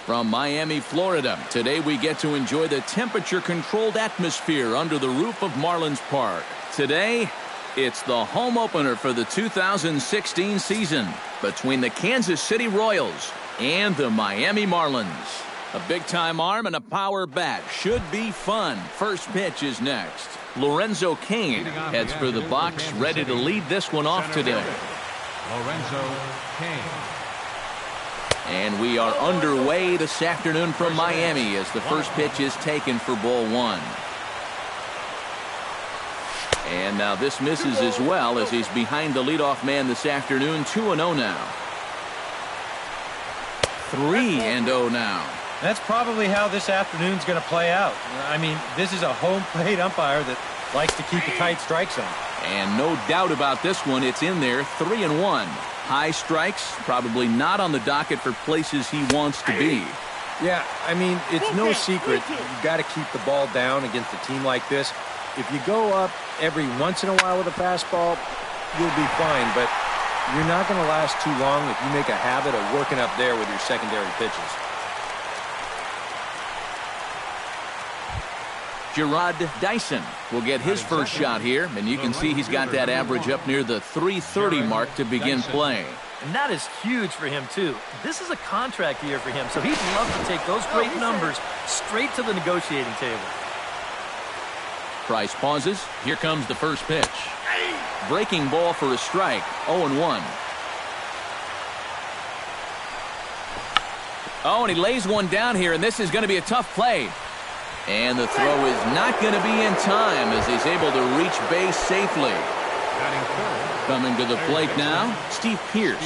From Miami, Florida, today we get to enjoy the temperature-controlled atmosphere under the roof of Marlins Park. Today, it's the home opener for the 2016 season between the Kansas City Royals and the Miami Marlins. A big-time arm and a power bat should be fun. First pitch is next. Lorenzo Cain heads for the box, ready to lead this one off today. Lorenzo Cain. And we are underway this afternoon from Miami as the first pitch is taken for ball one. And now this misses as well as he's behind the leadoff man this afternoon. 2-0 now. 3-0 now. That's probably how this afternoon's going to play out. I mean, this is a home plate umpire that likes to keep a tight strike zone. And no doubt about this one, it's in there. 3-1. High strikes, probably not on the docket for places he wants to be. Yeah, I mean, it's no secret. You've got to keep the ball down against a team like this. If you go up every once in a while with a fastball, you'll be fine. But you're not going to last too long if you make a habit of working up there with your secondary pitches. Gerard Dyson will get his first shot here, and you can see he's got that average up near the 330 mark to begin play. And that is huge for him, too. This is a contract year for him, so he'd love to take those great numbers straight to the negotiating table. Price pauses. Here comes the first pitch. Breaking ball for a strike. 0-1. Oh, and he lays one down here, and this is going to be a tough play. And the throw is not going to be in time as he's able to reach base safely. Coming to the plate now, Steve Pearce.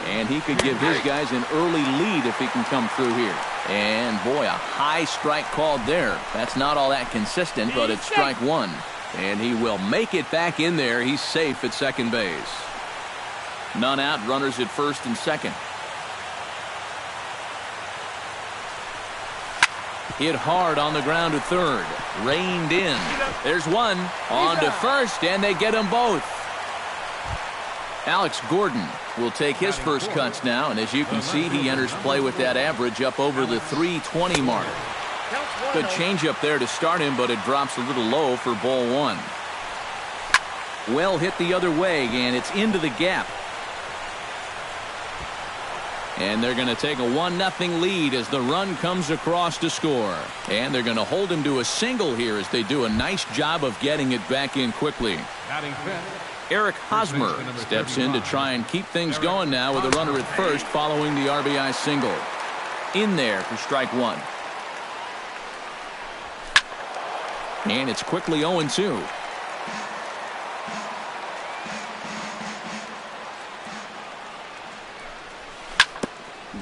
And he could give his guys an early lead if he can come through here. And boy, a high strike called there. That's not all that consistent, but it's strike one. And he will make it back in there. He's safe at second base. None out, runners at first and second. Hit hard on the ground to third. Reined in. There's one. On to first, and they get them both. Alex Gordon will take his first cuts now, and as you can see, he enters play with that average up over the 320 mark. Good changeup there to start him, but it drops a little low for ball one. Well hit the other way, and it's into the gap. And they're going to take a 1-0 lead as the run comes across to score. And they're going to hold him to a single here as they do a nice job of getting it back in quickly. Eric Hosmer steps in to try and keep things going now with a runner at first following the RBI single. In there for strike one. And it's quickly 0-2.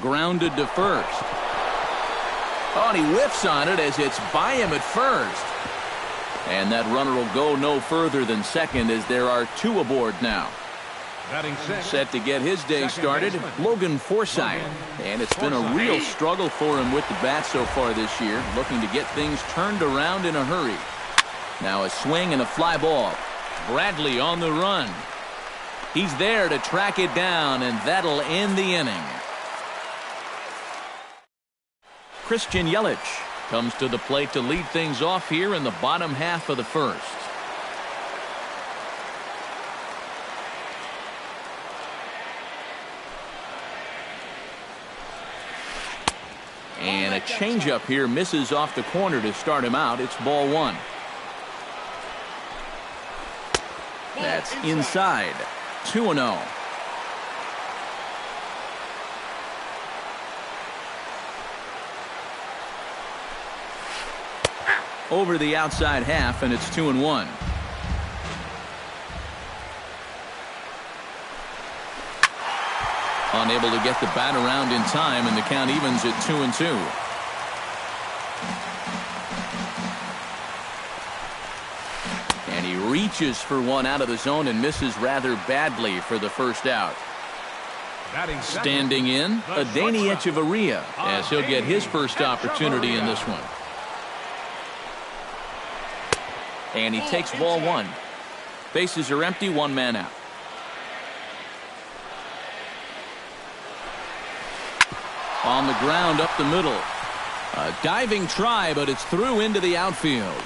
Grounded to first. Oh, and he whiffs on it as it's by him at first. And that runner will go no further than second as there are two aboard now. Set to get his day started, Logan Forsythe. And it's been a real struggle for him with the bat so far this year, looking to get things turned around in a hurry. Now a swing and a fly ball. Bradley on the run. He's there to track it down, and that'll end the inning. Christian Yelich comes to the plate to lead things off here in the bottom half of the first. And a changeup here misses off the corner to start him out. It's ball one. That's inside. 2-0. Over the outside half, and it's 2-1. Unable to get the bat around in time, and the count evens at 2-2. And he reaches for one out of the zone and misses rather badly for the first out. Standing in, Adeiny Echeverria, as he'll get his first opportunity in this one. And he takes ball one. Bases are empty, one man out. On the ground up the middle. A diving try, but it's through into the outfield.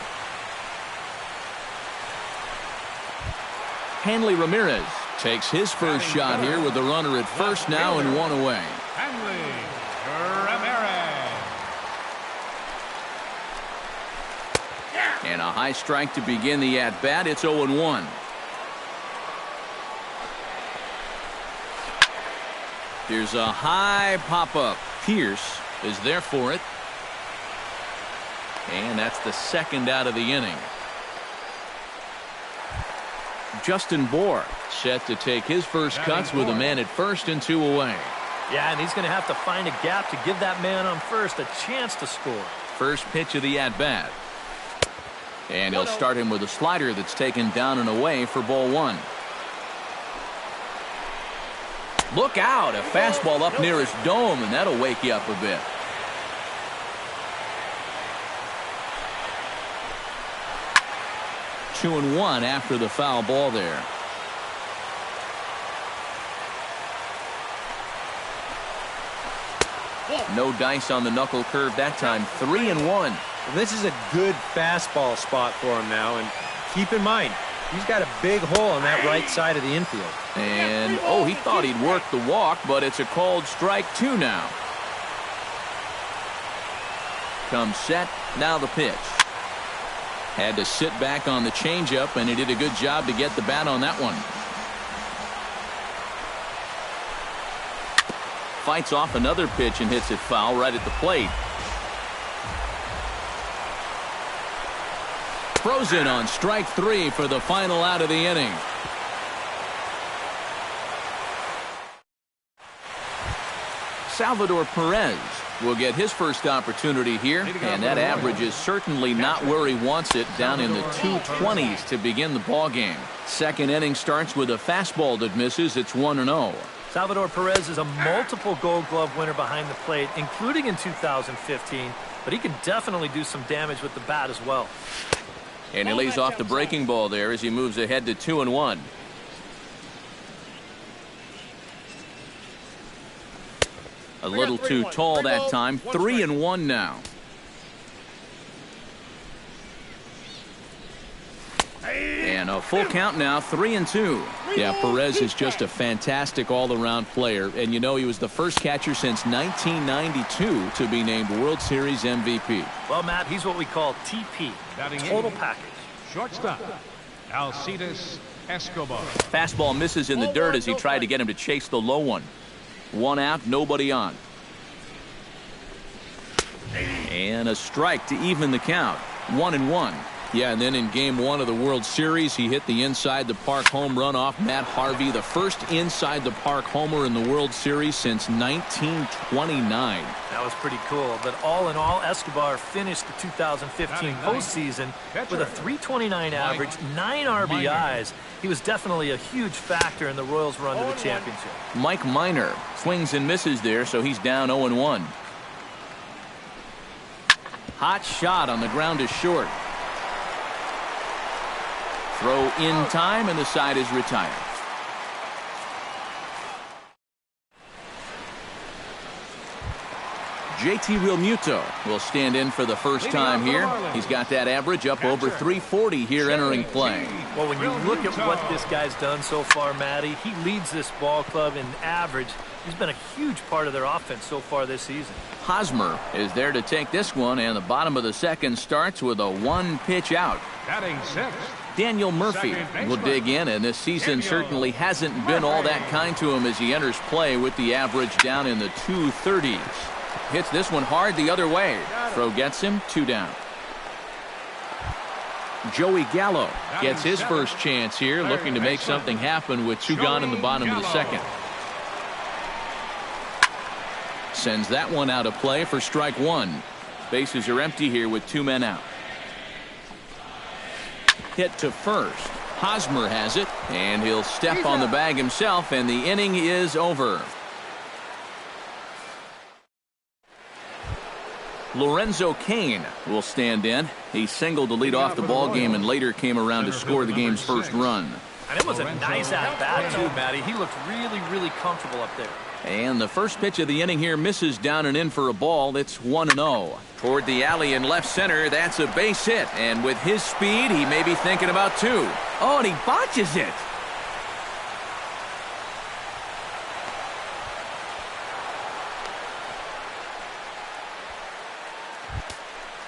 Hanley Ramirez takes his first shot here with the runner at first now and one away. Hanley Ramirez. And a high strike to begin the at-bat. It's 0-1. Here's a high pop-up. Pierce is there for it. And that's the second out of the inning. Justin Bohr set to take his first cuts with a man at first and 2 away. Yeah, and he's going to have to find a gap to give that man on first a chance to score. First pitch of the at-bat. And he'll start him with a slider that's taken down and away for ball 1. Look out, a fastball up near his dome, and that'll wake you up a bit. Two and one after the foul ball there. No dice on the knuckle curve that time. 3-1. This is a good fastball spot for him now, and keep in mind, he's got a big hole on that right side of the infield. And, oh, he thought he'd work the walk, but it's a called strike 2 now. Comes set, now the pitch. Had to sit back on the changeup, and he did a good job to get the bat on that one. Fights off another pitch and hits it foul right at the plate. Frozen on strike 3 for the final out of the inning. Salvador Perez will get his first opportunity here, and that average is certainly not where he wants it, down in the 220s to begin the ball game. Second inning starts with a fastball that misses. It's 1-0. Salvador Perez is a multiple Gold Glove winner behind the plate, including in 2015, but he can definitely do some damage with the bat as well. And he lays off the breaking ball there as he moves ahead to 2-1. A little too tall that time. 3-1 now. And a full count now. 3-2. Yeah, Perez is just a fantastic all-around player, and you know he was the first catcher since 1992 to be named World Series MVP. Well, Matt, he's what we call TP, total package. Shortstop, Alcides Escobar. Fastball misses in the dirt as he tried to get him to chase the low one. One out, nobody on. And a strike to even the count. 1-1. Yeah, and then in game 1 of the World Series, he hit the inside the park home run off Matt Harvey, the first inside the park homer in the World Series since 1929. That was pretty cool. But all in all, Escobar finished the 2015 postseason with a .329 average, 9 RBIs. He was definitely a huge factor in the Royals' run to the championship. Mike Minor swings and misses there, so he's down 0-1. Hot shot on the ground is short. Throw in time, and the side is retired. JT Realmuto will stand in for the first time here. He's got that average up over 340 here entering play. Well, when you look at what this guy's done so far, Matty, he leads this ball club in average. He's been a huge part of their offense so far this season. Hosmer is there to take this one, and the bottom of the second starts with a 1 pitch out. Batting sixth, Daniel Murphy will dig in, and this season certainly hasn't been all that kind to him as he enters play with the average down in the 230s. Hits this one hard the other way. Throw gets him, 2 down. Joey Gallo gets his first chance here, looking to make something happen with 2 gone in the bottom of the second. Sends that one out of play for strike 1. Bases are empty here with 2 men out. Hit to first. Hosmer has it, and he'll step on the bag himself, and the inning is over. Lorenzo Cain will stand in. He singled to lead off the ball game and later came around to score the game's first run. And it was a nice at-bat, too, Matty. He looked really, really comfortable up there. And the first pitch of the inning here misses down and in for a ball. It's 1-0. Toward the alley in left center, that's a base hit. And with his speed, he may be thinking about two. Oh, and he botches it.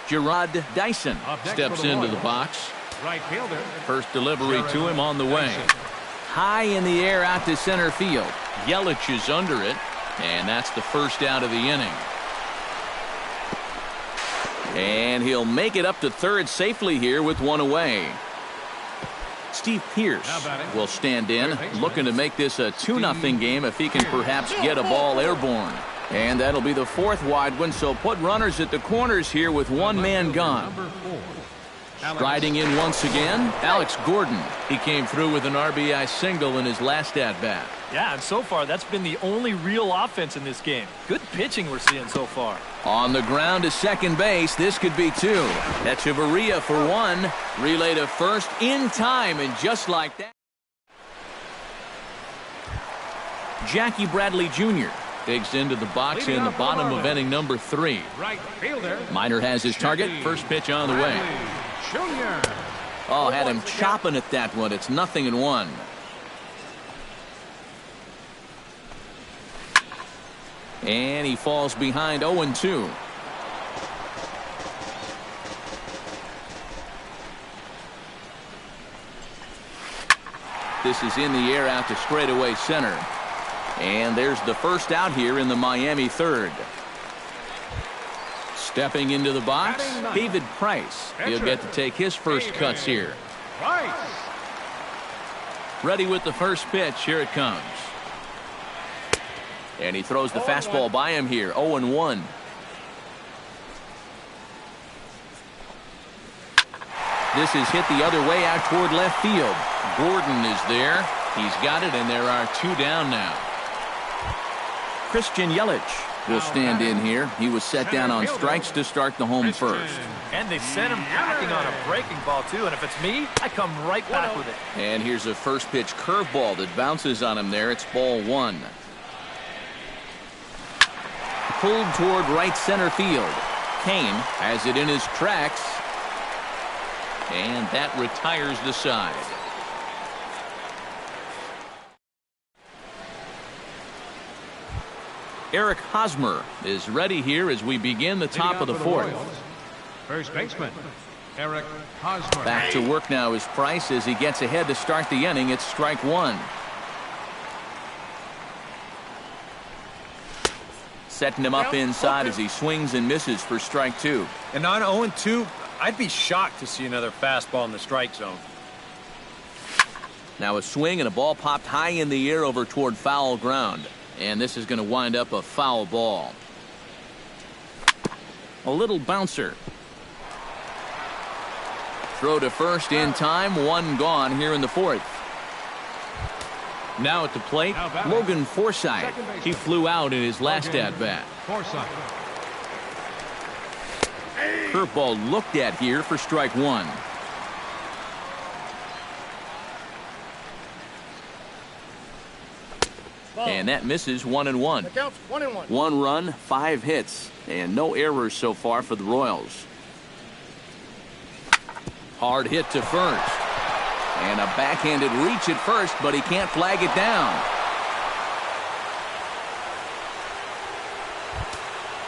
Gerard Dyson steps into the box. Right fielder. First delivery to him on the way. High in the air out to center field. Yelich is under it, and that's the first out of the inning. And he'll make it up to third safely here with one away. Steve Pearce will stand in, looking to make this a 2-0 game if he can perhaps get a ball airborne. And that'll be the fourth wide one, so put runners at the corners here with one man gone. Striding in once again, Alex Gordon. He came through with an RBI single in his last at-bat. Yeah, and so far that's been the only real offense in this game. Good pitching we're seeing so far. On the ground to second base, this could be two. Echeverria for one. Relay to first in time, and just like that. Jackie Bradley Jr. digs into the box in the bottom of inning number 3. Right fielder. Miner has his target. First pitch on the way. Junior. Oh, had him chopping at that one. It's 0-1. And he falls behind 0-2. This is in the air out to straightaway center. And there's the first out here in the Miami third. Stepping into the box, David Price. He'll get to take his first cuts here. Price. Ready with the first pitch. Here it comes. And he throws the fastball by him here. 0-1. This is hit the other way out toward left field. Gordon is there. He's got it, and there are 2 down now. Christian Yelich will stand in here. He was set down on strikes to start the home first. And they sent him packing on a breaking ball, too. And if it's me, I come right back with it. And here's a first pitch curveball that bounces on him there. It's ball 1. Pulled toward right center field. Kane has it in his tracks. And that retires the side. Eric Hosmer is ready here as we begin the top of the 4th. First baseman, Eric Hosmer. Back to work now is Price as he gets ahead to start the inning. It's strike 1. Setting him up inside as he swings and misses for strike 2. And on 0-2, I'd be shocked to see another fastball in the strike zone. Now a swing and a ball popped high in the air over toward foul ground. And this is going to wind up a foul ball. A little bouncer. Throw to first in time. 1 gone here in the 4th. Now at the plate, Logan Forsythe. He flew out in his last at-bat. Curveball looked at here for strike 1. And that misses 1-1. 1 run, 5 hits, and no errors so far for the Royals. Hard hit to first. And a backhanded reach at first, but he can't flag it down.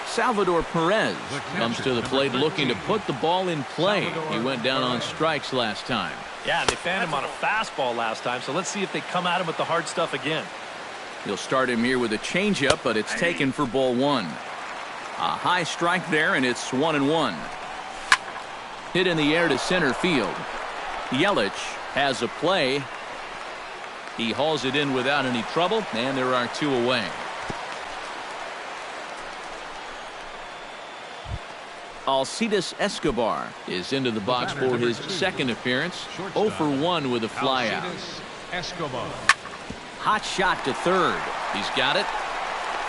Salvador Perez comes to the plate looking to put the ball in play. He went down on strikes last time. Yeah, they fanned him on a fastball last time, so let's see if they come at him with the hard stuff again. He'll start him here with a changeup, but it's taken for ball 1. A high strike there, and it's 1-1. Hit in the air to center field. Yelich has a play. He hauls it in without any trouble, and there are 2 away. Alcides Escobar is into the box for his second appearance. 0 for 1 with a flyout. Escobar. Hot shot to third. He's got it.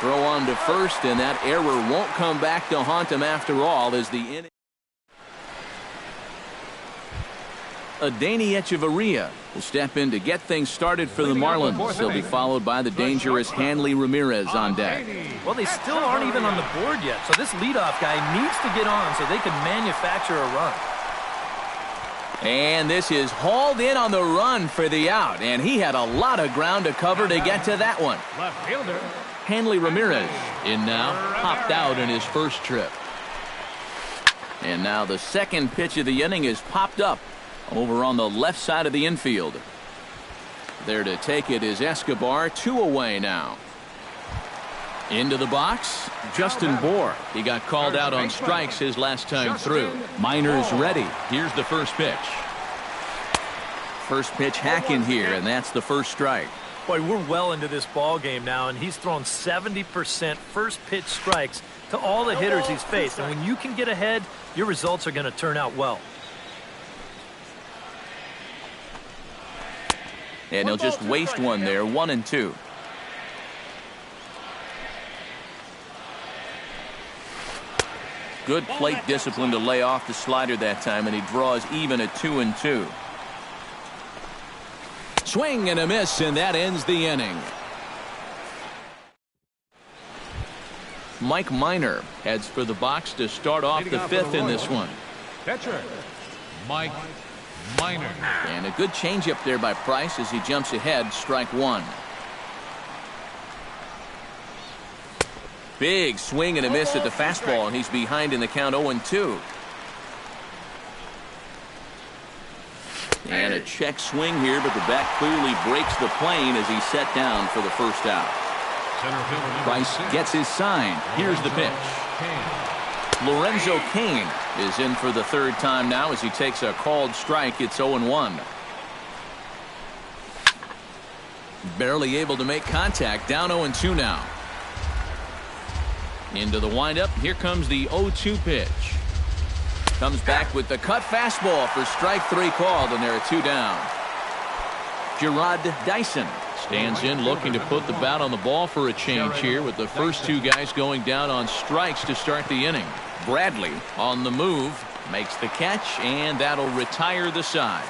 Throw on to first, and that error won't come back to haunt him after all as the inning. Adeiny Echeverria will step in to get things started for the Marlins. He'll be followed by the dangerous Hanley Ramirez on deck. Well, they still aren't even on the board yet, so this leadoff guy needs to get on so they can manufacture a run. And this is hauled in on the run for the out, and he had a lot of ground to cover to get to that one. Left fielder. Hanley Ramirez in now, popped out in his first trip. And now the second pitch of the inning is popped up over on the left side of the infield. There to take it is Escobar, 2 away now. Into the box, Justin Bohr. He got called out on strikes his last time through. Minor's ready. Here's the first pitch. First pitch hacking here, and that's the first strike. Boy, we're well into this ball game now, and he's thrown 70% first pitch strikes to all the hitters he's faced. And when you can get ahead, your results are going to turn out well. And he'll just waste one there, 1-2. Good plate discipline to lay off the slider that time, and he draws even at 2-2. Swing and a miss, and that ends the inning. Mike Minor heads for the box to start off the fifth in this one. Catcher, Mike Minor. And a good changeup there by Price as he jumps ahead, strike one. Big swing and a miss at the fastball, and he's behind in the count 0-2. And a check swing here, but the bat clearly breaks the plane as he's set down for the first out. Price gets his sign. Here's the pitch. Lorenzo Cain is in for the third time now as he takes a called strike. It's 0-1. Barely able to make contact. Down 0-2 now. Into the windup. Here comes the 0-2 pitch. Comes back with the cut fastball for strike 3 called, and there are 2 down. Gerard Dyson stands in looking to put the bat on the ball for a change here with the first 2 guys going down on strikes to start the inning. Bradley on the move makes the catch, and that'll retire the side.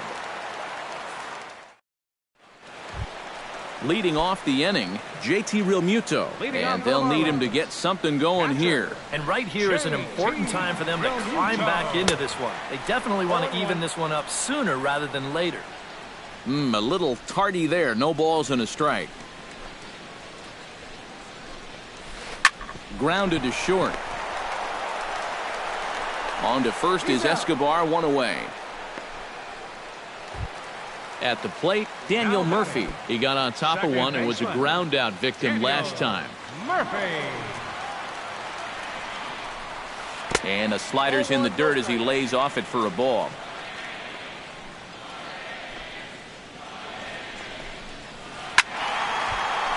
Leading off the inning, JT Realmuto, and they'll need him to get something going here. And right here is an important time for them to climb back into this one. They definitely want to even this one up sooner rather than later. A little tardy there. No balls and a strike. Grounded to short. On to first is Escobar, 1 away. At the plate, Daniel Murphy. He got on top of one and was a ground out victim last time. Murphy. And a slider's in the dirt as he lays off it for a ball.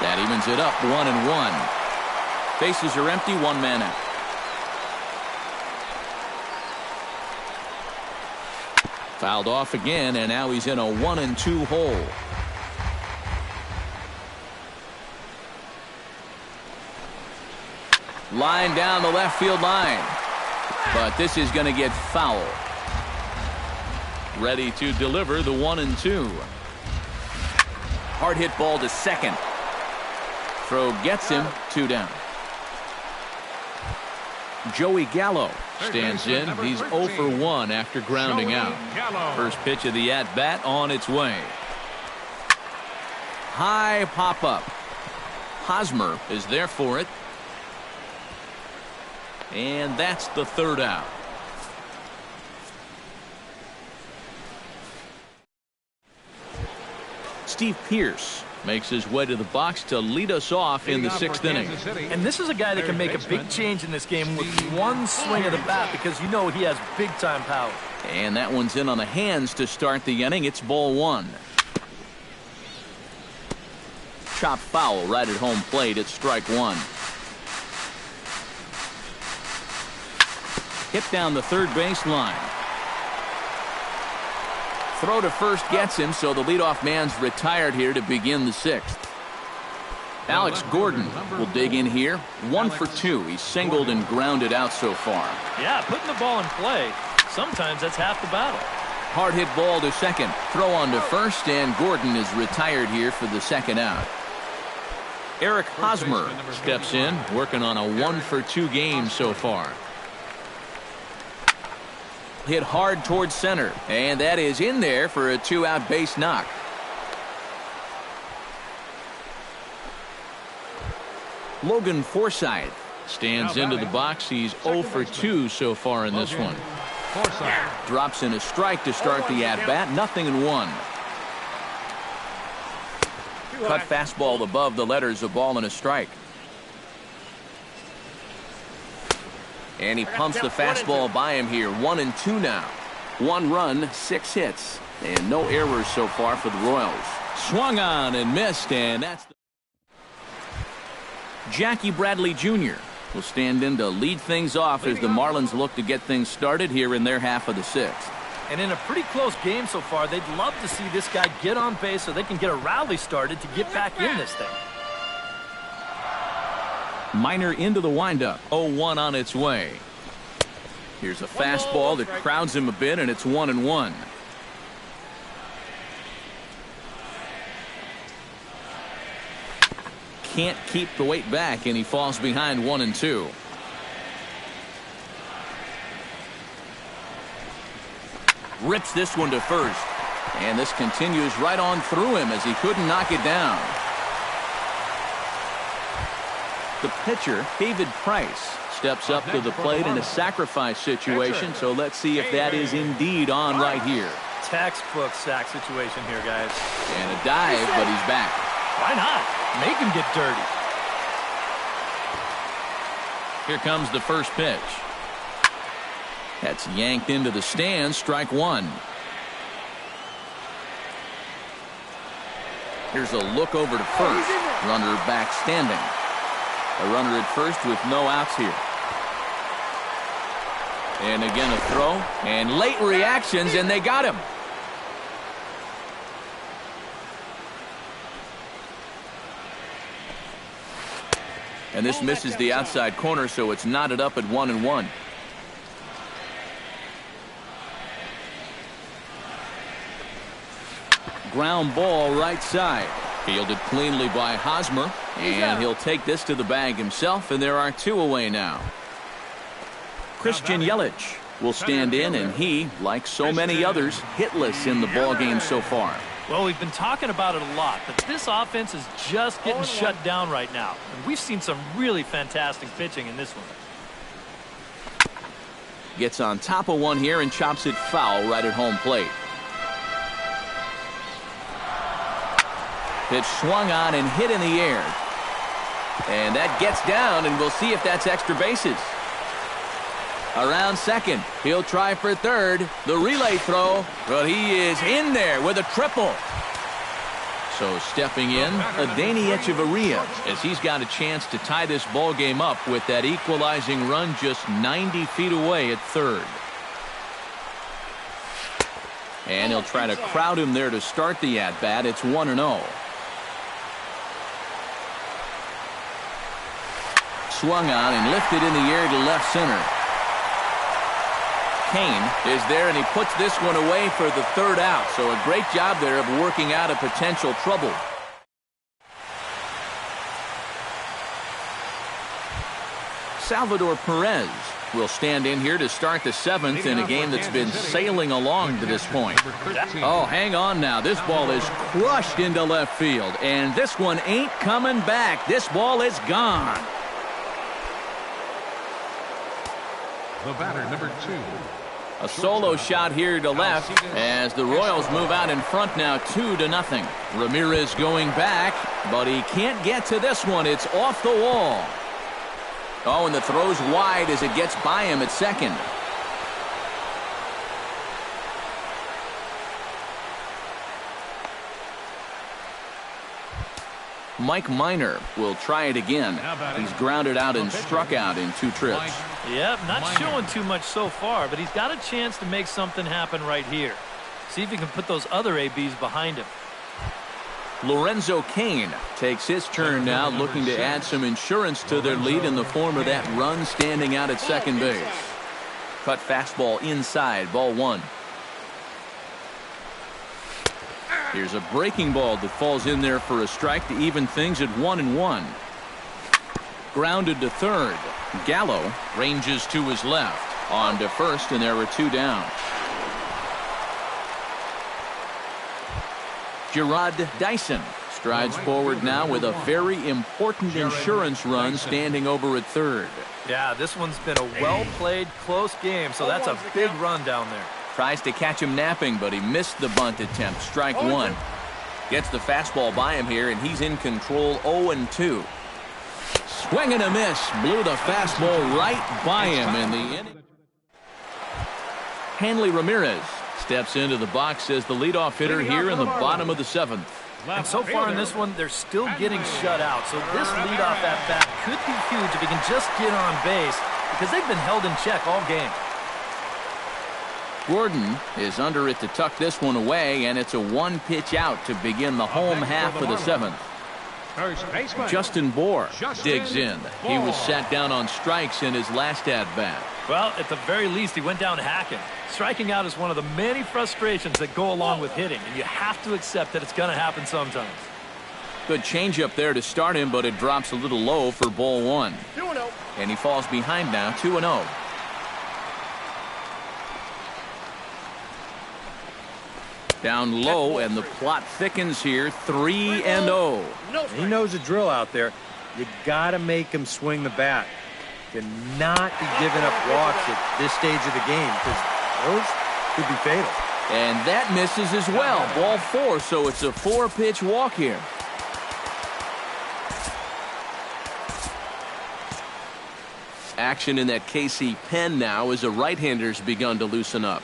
That evens it up, 1-1. Bases are empty, 1 man out. Fouled off again, and now he's in a 1-2 hole. Line down the left field line. But this is going to get foul. Ready to deliver the 1-2. Hard hit ball to second. Throw gets him, 2 down. Joey Gallo stands in. He's 0 for 1 after grounding out. First pitch of the at-bat on its way. High pop-up. Hosmer is there for it. And that's the 3rd out. Steve Pearce makes his way to the box to lead us off in the 6th inning. And this is a guy that can make a big change in this game with one swing of the bat because you know he has big-time power. And that one's in on the hands to start the inning. It's ball 1. Chop foul right at home plate. It's strike 1. Hit down the third base line. Throw to first gets him, so the leadoff man's retired here to begin the 6th. Alex Gordon will dig in here. 1 for 2. He's singled and grounded out so far. Yeah, putting the ball in play. Sometimes that's half the battle. Hard hit ball to second. Throw on to first, and Gordon is retired here for the second out. Eric Hosmer steps in, working on a 1-for-2 game so far. Hit hard towards center, and that is in there for a 2-out base knock. Logan Forsythe stands into the box. He's 0 for 2 so far in this one. Drops in a strike to start the at-bat. 0-1. Cut fastball above the letters, a ball and a strike. And he pumps the fastball by him here. 1-2 now. 1 run, 6 hits, and no errors so far for the Royals. Swung on and missed, and that's the Jackie Bradley Jr. will stand in to lead things off as the Marlins look to get things started here in their half of the 6th. And in a pretty close game so far, they'd love to see this guy get on base so they can get a rally started to get back in this thing. Minor into the windup. 0-1 on its way. Here's a fastball that crowds him a bit, and it's 1-1. Can't keep the weight back, and he falls behind 1-2. Rips this one to first, and this continues right on through him as he couldn't knock it down. The pitcher, David Price, steps up to the plate in a sacrifice situation, so let's see if that is indeed on right here. Textbook sack situation here, guys. And a dive, but he's back. Why not? Make him get dirty. Here comes the first pitch. That's yanked into the stands. Strike 1. Here's a look over to first. Runner back standing. A runner at first with no outs here. And again a throw. And late reactions, and they got him. And this misses the outside corner, so it's knotted up at 1-1. Ground ball right side. Fielded cleanly by Hosmer. And he'll take this to the bag himself, and there are 2 away now. Christian Yelich will stand in, and he, like so many others, hitless in the ballgame so far. Well, we've been talking about it a lot, but this offense is just getting shut down right now. And we've seen some really fantastic pitching in this one. Gets on top of one here and chops it foul right at home plate. Pitch swung on and hit in the air. And that gets down, and we'll see if that's extra bases. Around second. He'll try for third. The relay throw, but he is in there with a triple. So stepping in, Adeiny Echeverria, as he's got a chance to tie this ball game up with that equalizing run just 90 feet away at third. And he'll try to crowd him there to start the at-bat. It's 1-0. Swung on and lifted in the air to left center. Kane is there, and he puts this one away for the third out. So a great job there of working out a potential trouble. Salvador Perez will stand in here to start the 7th in a game that's been sailing along to this point. Oh, hang on now. This ball is crushed into left field, and this one ain't coming back. This ball is gone. The batter, number 2. A solo shot here to left as the Royals move out in front now 2-0. Ramirez going back, but he can't get to this one. It's off the wall. Oh, and the throw's wide as it gets by him at second. Mike Minor will try it again. He's grounded out and struck out in 2 trips. Yep, not showing too much so far, but he's got a chance to make something happen right here. See if he can put those other ABs behind him. Lorenzo Cain takes his turn now, looking to add some insurance to their lead in the form of that run standing out at second base. Cut fastball inside, ball 1. Here's a breaking ball that falls in there for a strike to even things at 1-1. Grounded to third. Gallo ranges to his left. On to first, and there are 2 down. Gerard Dyson strides forward now with a very important insurance run standing over at third. Yeah, this one's been a well-played, close game, so that's a big run down there. Tries to catch him napping, but he missed the bunt attempt. Strike 1. Gets the fastball by him here, and he's in control 0-2. Swing and a miss. Blew the fastball right by him in the inning. Hanley Ramirez steps into the box as the leadoff hitter here in the bottom of the 7th. And so far in this one, they're still getting shut out. So this leadoff at-bat could be huge if he can just get on base, because they've been held in check all game. Gordon is under it to tuck this one away, and it's a 1-pitch out to begin the home half of the 7th. Justin Bohr digs in. He was sat down on strikes in his last at-bat. Well, at the very least, he went down hacking. Striking out is one of the many frustrations that go along with hitting, and you have to accept that it's going to happen sometimes. Good changeup there to start him, but it drops a little low for ball 1. 2-0. And he falls behind now, 2-0. Down low, and the plot thickens here, 3-0. He knows the drill out there. You got to make him swing the bat. Cannot be giving up walks at this stage of the game, because those could be fatal. And that misses as well. Ball 4, so it's a 4-pitch walk here. Action in that KC pen now as a right-hander's begun to loosen up.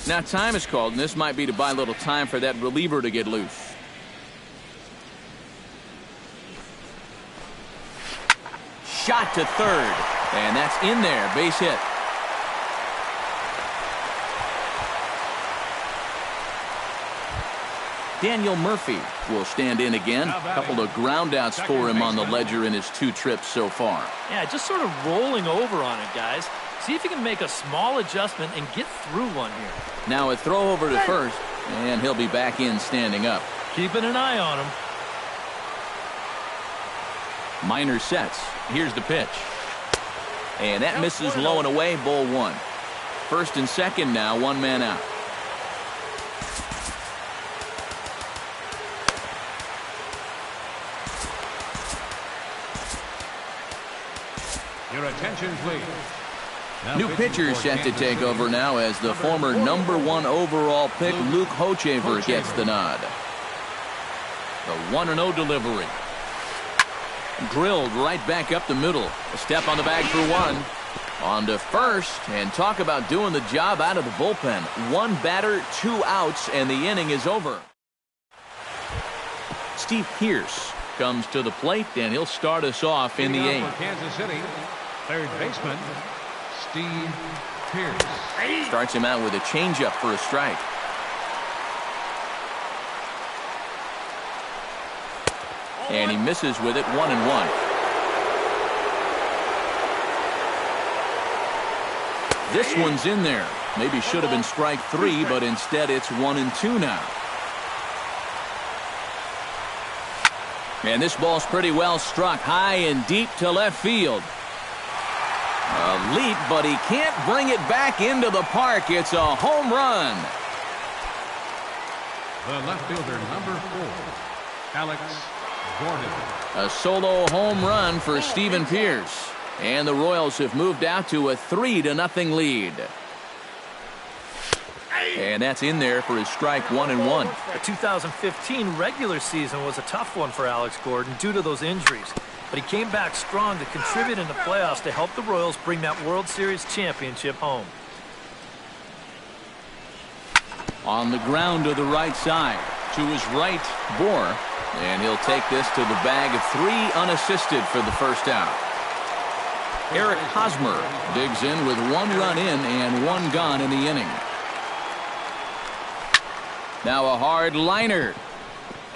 Now time is called, and this might be to buy a little time for that reliever to get loose. Shot to third, and that's in there, base hit. Daniel Murphy will stand in again. A couple of groundouts for him on the ledger in his 2 trips so far. Yeah, just sort of rolling over on it, guys. See if he can make a small adjustment and get through one here. Now a throw over to first, and he'll be back in standing up. Keeping an eye on him. Minor sets. Here's the pitch. And that misses low and away, ball 1. First and second now, 1 man out. Your attention, please. New pitcher set to take over now as the former #1 overall pick Luke Hochevar gets the nod. The 1-0 delivery. Drilled right back up the middle. A step on the bag for 1. On to first, and talk about doing the job out of the bullpen. 1 batter, 2 outs, and the inning is over. Steve Pearce comes to the plate, and he'll start us off in the 8th. Kansas City, third baseman, Steve Pearce. Starts him out with a changeup for a strike. And he misses with it, 1-1. This one's in there. Maybe should have been strike 3, but instead it's 1-2 now. And this ball's pretty well struck high and deep to left field. A leap, but he can't bring it back into the park. It's a home run. The left fielder, number 4, Alex Gordon. A solo home run for Stephen Pearce. And the Royals have moved out to a 3-0 lead. And that's in there for his strike 1-1. The 2015 regular season was a tough one for Alex Gordon due to those injuries. But he came back strong to contribute in the playoffs to help the Royals bring that World Series championship home. On the ground to the right side. To his right, Bohr. And he'll take this to the bag of 3 unassisted for the first out. Eric Hosmer digs in with 1 run in and 1 gone in the inning. Now a hard liner.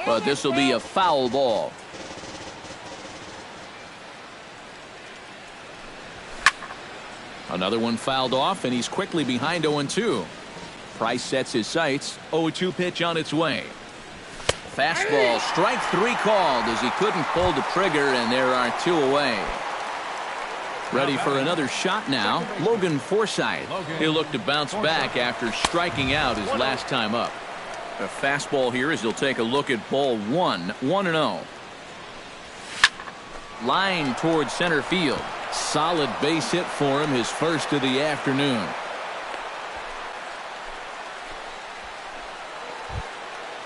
But this will be a foul ball. Another one fouled off, and he's quickly behind 0-2. Price sets his sights. 0-2 pitch on its way. Fastball, strike 3 called as he couldn't pull the trigger, and there are 2 away. Ready for another shot now, Logan Forsythe. He'll look to bounce back after striking out his last time up. A fastball here as he'll take a look at ball 1, 1-0. Line towards center field. Solid base hit for him, his first of the afternoon.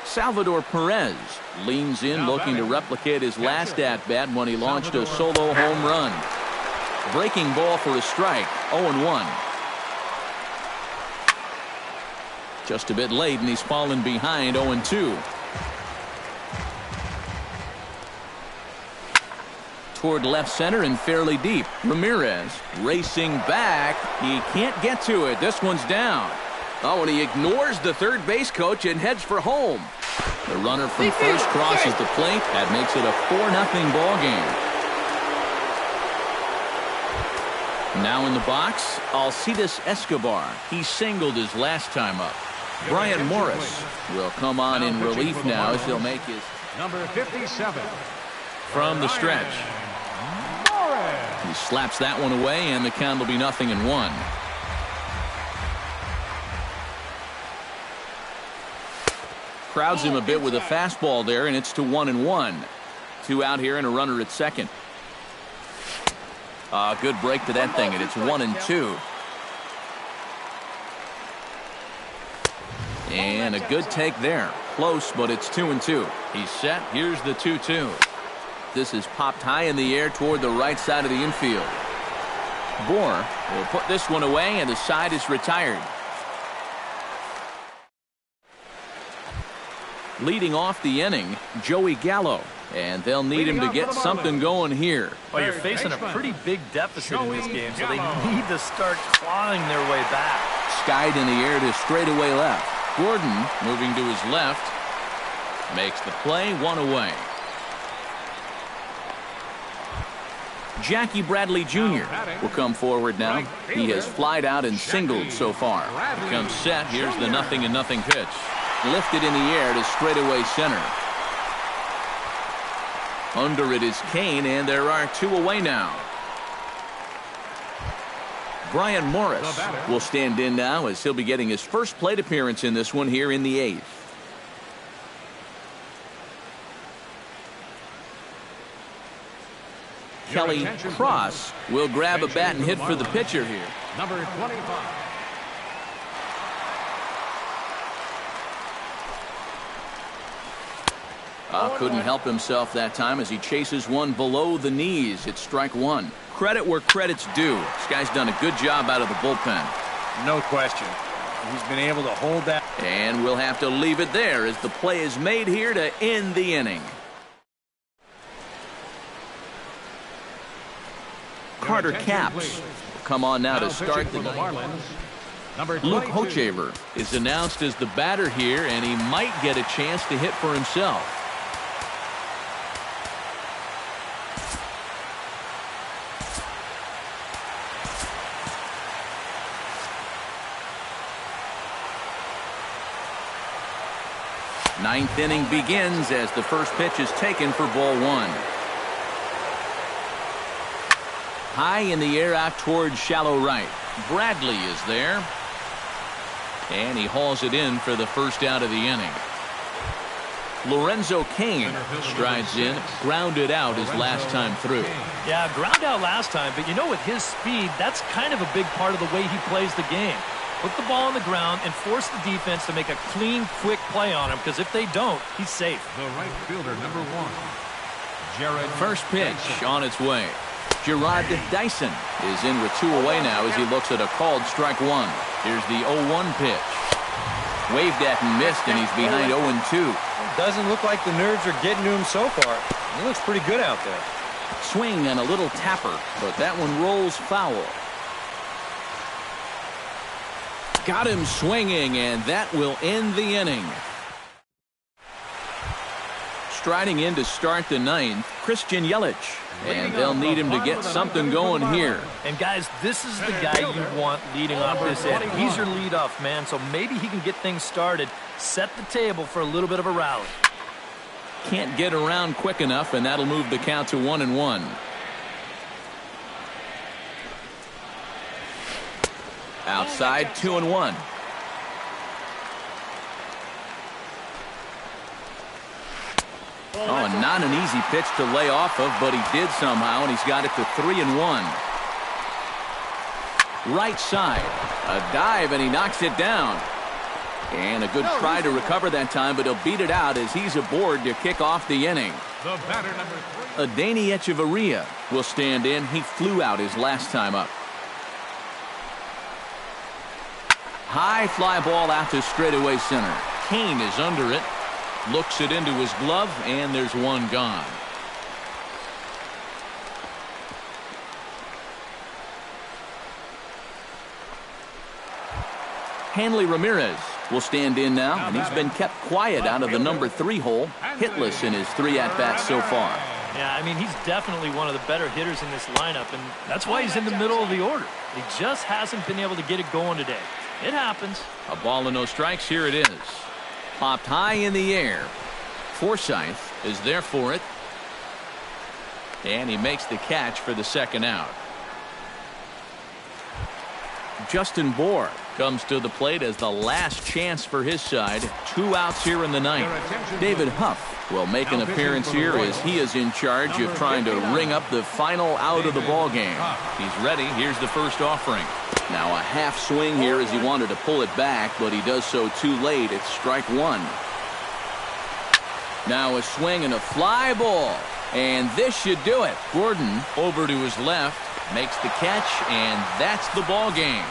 Salvador Perez leans in, looking to replicate his last at-bat when he launched a solo home run. Breaking ball for a strike, 0-1. Just a bit late, and he's fallen behind 0-2. Toward left center and fairly deep. Ramirez racing back. He can't get to it. This one's down. Oh, and he ignores the third base coach and heads for home. The runner from first crosses the plate. That makes it a 4-0 ball game. Now in the box, Alcides Escobar. He singled his last time up. Brian Morris will come on in relief now as he'll make his number 57 from the stretch. He slaps that one away, and the count will be 0-1. Crowds him a bit with a fastball there, and it's to 1-1. 2 out here and a runner at second. Good break to that thing, and it's 1-2. And a good take there. Close, but it's 2-2. He's set. Here's the 2-2. This is popped high in the air toward the right side of the infield. Bohr will put this one away, and the side is retired. Leading off the inning, Joey Gallo. And they'll need him to get something going here. Well, you're facing a pretty big deficit in this game, so they need to start clawing their way back. Skied in the air to straightaway left. Gordon moving to his left. Makes the play, 1 away. Jackie Bradley Jr. will come forward now. He has flied out and singled so far. Comes set. Here's the 0-0 pitch. Lifted in the air to straightaway center. Under it is Kane, and there are 2 away now. Brian Morris will stand in now as he'll be getting his first plate appearance in this one here in the 8th. Kelly Cross will grab a bat and hit for the pitcher here. Number 25. Couldn't help himself that time as he chases one below the knees. It's strike 1. Credit where credit's due. This guy's done a good job out of the bullpen. No question. He's been able to hold that. And we'll have to leave it there as the play is made here to end the inning. Carter Capps will come on now to start the ninth. Luke Hochevar is announced as the batter here, and he might get a chance to hit for himself. Ninth inning begins as the first pitch is taken for ball 1. High in the air out towards shallow right. Bradley is there. And he hauls it in for the first out of the inning. Lorenzo Cain strides in, grounded out his last time through. Yeah, ground out last time, but you know, with his speed, that's kind of a big part of the way he plays the game. Put the ball on the ground and force the defense to make a clean, quick play on him, because if they don't, he's safe. The right fielder, number 1. Jared. First pitch on its way. Gerard Dyson is in with 2 away now as he looks at a called strike 1. Here's the 0-1 pitch. Waved at and missed, and he's behind 0-2. Doesn't look like the nerves are getting to him so far. He looks pretty good out there. Swing and a little tapper, but that one rolls foul. Got him swinging, and that will end the inning. striding in to start the ninth, Christian Yelich. And they'll need him to get something going here. And guys, this is the guy you want leading off this inning. He's your leadoff man, so maybe he can get things started, set the table for a little bit of a rally. Can't get around quick enough, and that'll move the count to 1-1. Outside, 2-1. Oh, and not an easy pitch to lay off of, but he did somehow, and he's got it to 3-1. Right side, a dive, and he knocks it down. And a good try to recover that time, but he'll beat it out as he's aboard to kick off the inning. The batter, number 3. Adani Echeverria will stand in. He flew out his last time up. High fly ball out to straightaway center. Kane is under it. Looks it into his glove, and there's one gone. Hanley Ramirez will stand in now, and he's been kept quiet out of the number 3 hole, hitless in his 3 at-bats so far. Yeah, I mean, he's definitely one of the better hitters in this lineup, and that's why he's in the middle of the order. He just hasn't been able to get it going today. It happens. A ball and no strikes. Here it is. Popped high in the air. Forsythe is there for it. And he makes the catch for the second out. Justin Bohr comes to the plate as the last chance for his side. 2 outs here in the ninth. David Huff will make an appearance here as he is in charge of trying to ring up the final out of the ball game. He's ready. Here's the first offering. Now a half swing here as he wanted to pull it back, but he does so too late. It's strike 1. Now a swing and a fly ball. And this should do it. Gordon over to his left, makes the catch, and that's the ball game.